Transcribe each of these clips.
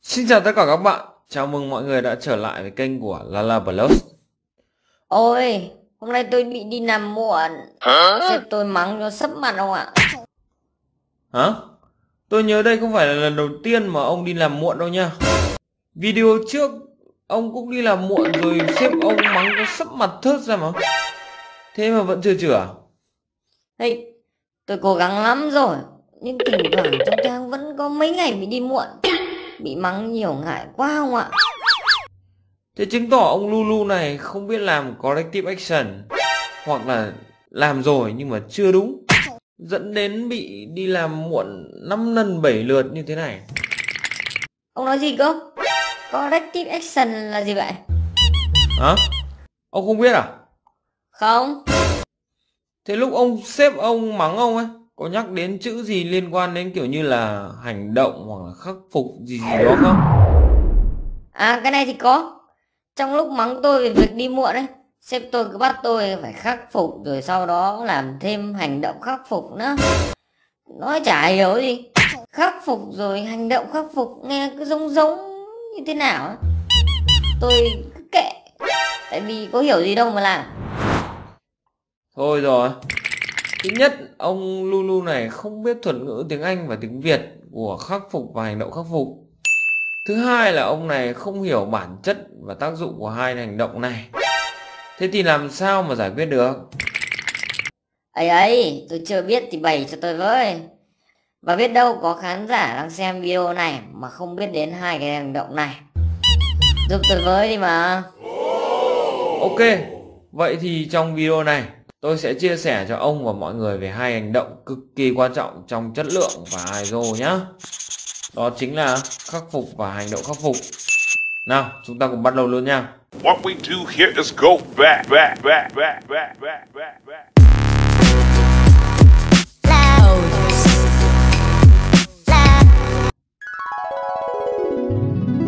Xin chào tất cả các bạn, chào mừng mọi người đã trở lại với kênh của Lala Plus. Ôi, hôm nay tôi bị đi làm muộn. Sếp tôi mắng cho sấp mặt ông ạ. Hả? Tôi nhớ đây không phải là lần đầu tiên mà ông đi làm muộn đâu nha. Video trước ông cũng đi làm muộn rồi sếp ông mắng cho sấp mặt thớt ra mà. Thế mà vẫn chưa chữa. Hey, tôi cố gắng lắm rồi, nhưng thỉnh thoảng trong tháng vẫn có mấy ngày bị đi muộn. Bị mắng nhiều ngại quá ông ạ. Thế chứng tỏ ông Lulu này không biết làm corrective action, hoặc là làm rồi nhưng mà chưa đúng, dẫn đến bị đi làm muộn 5 lần 7 lượt như thế này. Ông nói gì cơ? Corrective action là gì vậy? Hả? Ông không biết à? Không, Thế lúc ông sếp ông mắng ông ấy có nhắc đến chữ gì liên quan đến kiểu như là hành động hoặc là khắc phục gì gì đó không? à cái này thì có. Trong lúc mắng tôi về việc đi muộn ấy, sếp tôi cứ bắt tôi phải khắc phục rồi sau đó làm thêm hành động khắc phục nữa. Nói chả hiểu gì, khắc phục rồi hành động khắc phục nghe cứ giống giống như thế nào ấy. Tôi cứ kệ, tại vì có hiểu gì đâu mà làm. Thôi rồi. Thứ nhất, ông Lulu này không biết thuật ngữ tiếng Anh và tiếng Việt của khắc phục và hành động khắc phục. Thứ hai là ông này không hiểu bản chất và tác dụng của hai hành động này. Thế thì làm sao mà giải quyết được? Ấy ấy, tôi chưa biết thì bày cho tôi với. Và biết đâu có khán giả đang xem video này mà không biết đến hai cái hành động này, giúp tôi với đi mà. Ok, vậy thì trong video này tôi sẽ chia sẻ cho ông và mọi người về hai hành động cực kỳ quan trọng trong chất lượng và ISO nhé. Đó chính là khắc phục và hành động khắc phục. Nào, chúng ta cùng bắt đầu luôn nha. What we do here is go back, back, back, back, back, back, back, back.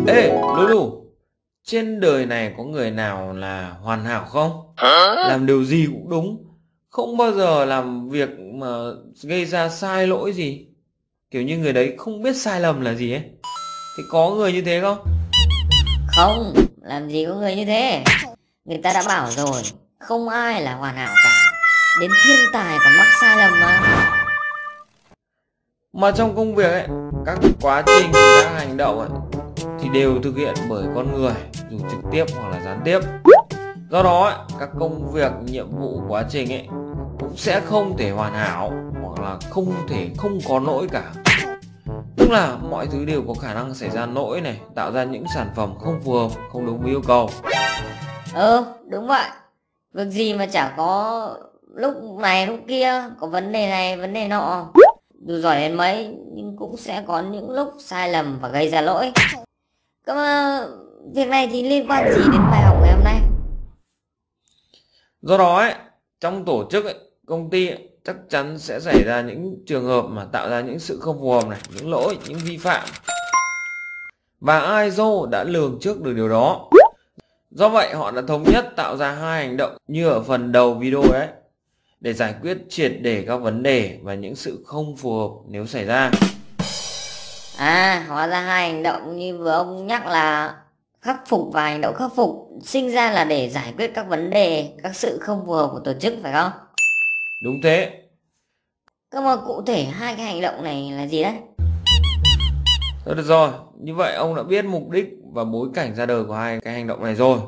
Ê, Lulu, trên đời này có người nào là hoàn hảo không? Làm điều gì cũng đúng, không bao giờ làm việc mà gây ra sai lỗi gì. Kiểu như người đấy không biết sai lầm là gì ấy. Thì có người như thế không? Không, làm gì có người như thế. Người ta đã bảo rồi, không ai là hoàn hảo cả, đến thiên tài còn mắc sai lầm mà. Mà trong công việc ấy, các quá trình, các hành động ấy thì đều thực hiện bởi con người, dù trực tiếp hoặc là gián tiếp. Do đó ấy, các công việc, nhiệm vụ, quá trình ấy cũng sẽ không thể hoàn hảo hoặc là không thể không có lỗi cả. Tức là mọi thứ đều có khả năng xảy ra lỗi này, tạo ra những sản phẩm không phù hợp, không đúng với yêu cầu. Đúng vậy. Việc gì mà chả có lúc này lúc kia, có vấn đề này vấn đề nọ. Dù giỏi đến mấy nhưng cũng sẽ có những lúc sai lầm và gây ra lỗi. Cơ mà việc này thì liên quan gì đến bài học ngày hôm nay? Do đó ấy, trong tổ chức ấy, công ty ấy, chắc chắn sẽ xảy ra những trường hợp mà tạo ra những sự không phù hợp này, những lỗi, những vi phạm. Và ISO đã lường trước được điều đó. Do vậy họ đã thống nhất tạo ra hai hành động như ở phần đầu video đấy, để giải quyết triệt để các vấn đề và những sự không phù hợp nếu xảy ra. À, hóa ra hai hành động như vừa ông nhắc là khắc phục và hành động khắc phục sinh ra là để giải quyết các vấn đề, các sự không phù hợp của tổ chức phải không? Đúng thế. Cơ mà cụ thể hai cái hành động này là gì đấy? Thôi được rồi, như vậy ông đã biết mục đích và bối cảnh ra đời của hai cái hành động này rồi.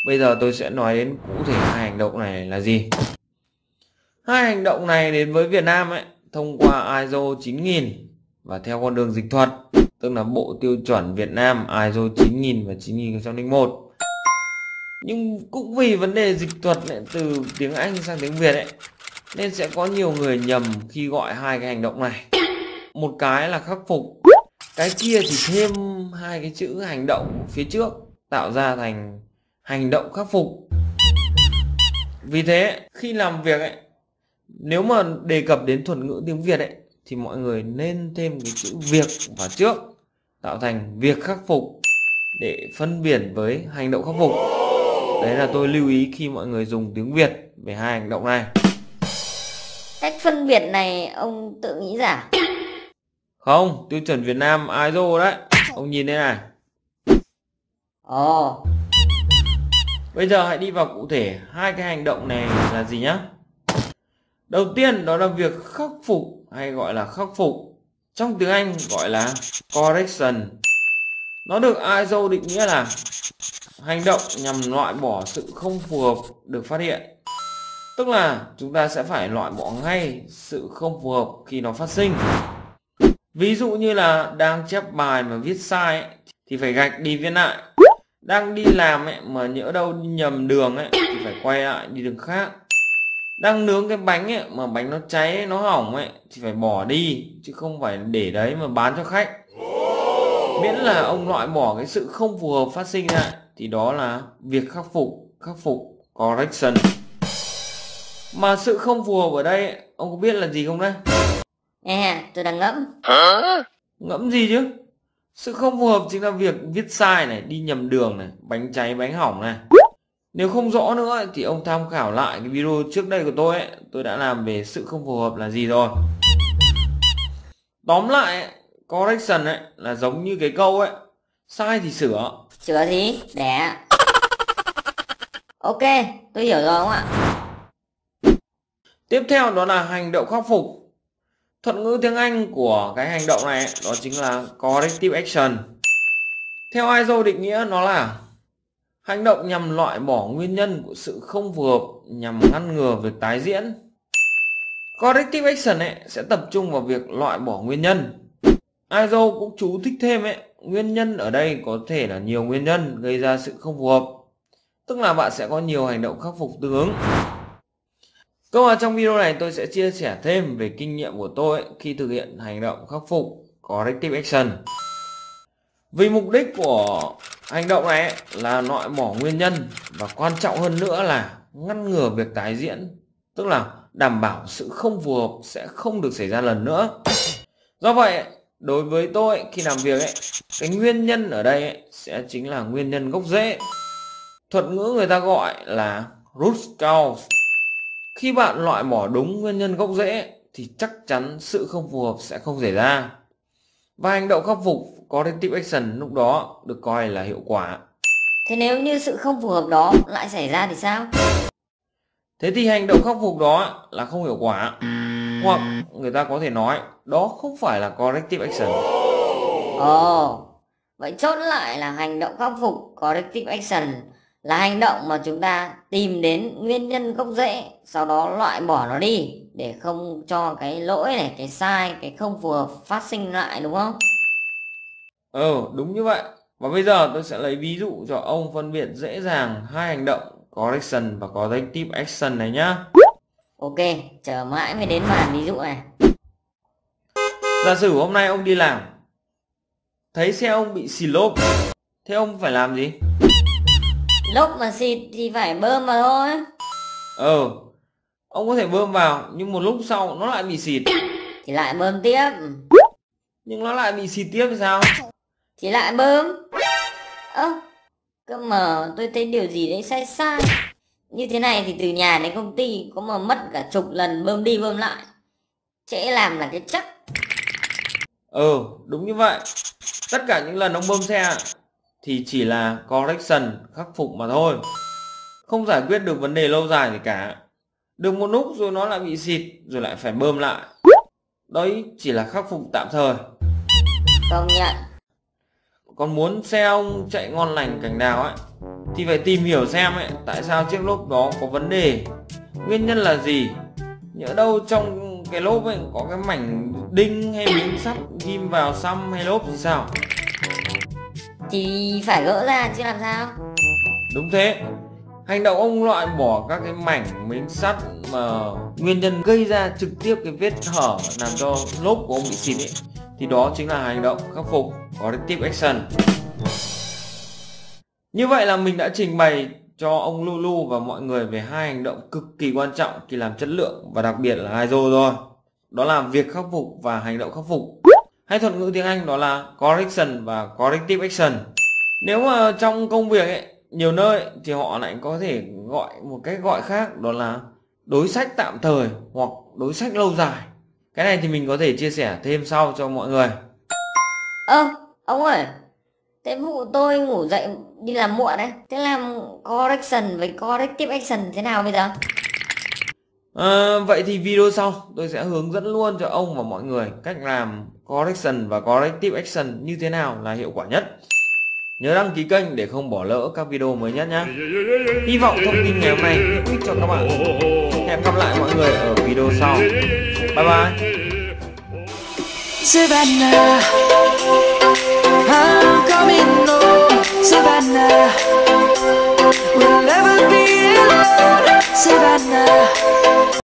Bây giờ tôi sẽ nói đến cụ thể hai hành động này là gì. Hai hành động này đến với Việt Nam ấy thông qua ISO 9000 và theo con đường dịch thuật, tức là Bộ Tiêu chuẩn Việt Nam ISO 9000 và 9001. Nhưng cũng vì vấn đề dịch thuật này, từ tiếng Anh sang tiếng Việt ấy, nên sẽ có nhiều người nhầm khi gọi hai cái hành động này. Một cái là khắc phục, cái kia thì thêm hai cái chữ hành động phía trước tạo ra thành hành động khắc phục. Vì thế khi làm việc ấy, nếu mà đề cập đến thuật ngữ tiếng Việt ấy thì mọi người nên thêm cái chữ việc vào trước, tạo thành việc khắc phục để phân biệt với hành động khắc phục. Đấy là tôi lưu ý khi mọi người dùng tiếng Việt về hai hành động này. Cách phân biệt này ông tự nghĩ ra? Không, tiêu chuẩn Việt Nam ISO đấy. Ông nhìn đây này. Ồ, Bây giờ hãy đi vào cụ thể hai cái hành động này là gì nhá. Đầu tiên đó là việc khắc phục hay gọi là khắc phục. Trong tiếng Anh gọi là correction. Nó được ISO định nghĩa là hành động nhằm loại bỏ sự không phù hợp được phát hiện. Tức là chúng ta sẽ phải loại bỏ ngay sự không phù hợp khi nó phát sinh. Ví dụ như là đang chép bài mà viết sai ấy, thì phải gạch đi viết lại. Đang đi làm ấy, mà nhỡ đâu đi nhầm đường ấy, thì phải quay lại đi đường khác. Đang nướng cái bánh ấy, mà bánh nó cháy nó hỏng ấy, thì phải bỏ đi chứ không phải để đấy mà bán cho khách. Miễn là ông loại bỏ cái sự không phù hợp phát sinh ra thì đó là việc khắc phục correction. Mà sự không phù hợp ở đây ấy, ông có biết là gì không đấy? tôi đang ngẫm. Ngẫm gì chứ? Sự không phù hợp chính là việc viết sai này, đi nhầm đường này, bánh cháy bánh hỏng này. Nếu không rõ nữa thì ông tham khảo lại cái video trước đây của tôi ấy, tôi đã làm về sự không phù hợp là gì rồi. Tóm lại ấy, correction ấy là giống như cái câu ấy, sai thì sửa. Sửa gì? Đẻ. Ok, tôi hiểu rồi ông ạ. Tiếp theo đó là hành động khắc phục. Thuật ngữ tiếng Anh của cái hành động này đó chính là corrective action. Theo ISO định nghĩa nó là hành động nhằm loại bỏ nguyên nhân của sự không phù hợp nhằm ngăn ngừa việc tái diễn. Corrective action ấy sẽ tập trung vào việc loại bỏ nguyên nhân. ISO cũng chú thích thêm ấy, nguyên nhân ở đây có thể là nhiều nguyên nhân gây ra sự không phù hợp. Tức là bạn sẽ có nhiều hành động khắc phục tương ứng. Câu hỏi trong video này tôi sẽ chia sẻ thêm về kinh nghiệm của tôi khi thực hiện hành động khắc phục corrective action. Vì mục đích của hành động này là loại bỏ nguyên nhân và quan trọng hơn nữa là ngăn ngừa việc tái diễn, tức là đảm bảo sự không phù hợp sẽ không được xảy ra lần nữa. Do vậy, đối với tôi khi làm việc cái nguyên nhân ở đây sẽ chính là nguyên nhân gốc rễ. Thuật ngữ người ta gọi là root cause. Khi bạn loại bỏ đúng nguyên nhân gốc rễ thì chắc chắn sự không phù hợp sẽ không xảy ra. Và hành động khắc phục corrective action lúc đó được coi là hiệu quả. Thế nếu như sự không phù hợp đó lại xảy ra thì sao? Thế thì hành động khắc phục đó là không hiệu quả. Hoặc người ta có thể nói đó không phải là corrective action. Ồ, vậy chốt lại là hành động khắc phục corrective action là hành động mà chúng ta tìm đến nguyên nhân gốc rễ, sau đó loại bỏ nó đi để không cho cái lỗi này, cái sai, cái không phù hợp phát sinh lại, đúng không? Đúng như vậy. Và bây giờ tôi sẽ lấy ví dụ cho ông phân biệt dễ dàng hai hành động correction và corrective action này nhá. Ok, chờ mãi mới đến bàn ví dụ này. Giả sử hôm nay ông đi làm, thấy xe ông bị xì lốp, thế ông phải làm gì? Lốp mà xịt thì phải bơm vào thôi. Ông có thể bơm vào nhưng một lúc sau nó lại bị xịt. Thì lại bơm tiếp. Nhưng nó lại bị xịt tiếp thì sao? Thì lại bơm. Cơ mà tôi thấy điều gì đấy sai sai. Như thế này thì từ nhà đến công ty có mà mất cả chục lần bơm đi bơm lại. Trễ làm là cái chắc. Đúng như vậy. Tất cả những lần ông bơm xe thì chỉ là correction, khắc phục mà thôi. Không giải quyết được vấn đề lâu dài gì cả. Được một lúc rồi nó lại bị xịt, rồi lại phải bơm lại. Đấy chỉ là khắc phục tạm thời. Công nhận. Còn muốn xe ông chạy ngon lành cành đào thì phải tìm hiểu xem tại sao chiếc lốp đó có vấn đề, nguyên nhân là gì. Nhỡ đâu trong cái lốp có cái mảnh đinh hay miếng sắt ghim vào xăm hay lốp thì sao? Thì phải gỡ ra chứ làm sao. Đúng thế. Hành động ông loại bỏ các cái mảnh miếng sắt mà nguyên nhân gây ra trực tiếp cái vết hở làm cho lốp của ông bị xịt thì đó chính là hành động khắc phục corrective action. Như vậy là mình đã trình bày cho ông Lulu và mọi người về hai hành động cực kỳ quan trọng khi làm chất lượng và đặc biệt là ISO rồi. Đó là việc khắc phục và hành động khắc phục. Hay thuật ngữ tiếng Anh đó là correction và corrective action. Nếu mà trong công việc nhiều nơi thì họ lại có thể gọi một cách gọi khác, đó là đối sách tạm thời hoặc đối sách lâu dài. Cái này thì mình có thể chia sẻ thêm sau cho mọi người. Ông ơi, Thế vụ tôi ngủ dậy đi làm muộn đấy, thế làm correction với corrective action thế nào bây giờ? Vậy thì video sau tôi sẽ hướng dẫn luôn cho ông và mọi người cách làm correction và corrective action như thế nào là hiệu quả nhất. Nhớ đăng ký kênh để không bỏ lỡ các video mới nhất nhé. Hy vọng thông tin ngày hôm nay hữu ích cho các bạn. Hẹn gặp lại mọi người ở video sau. Bye bye. Savannah, I'm coming home. Savannah, we'll never be alone. Savannah.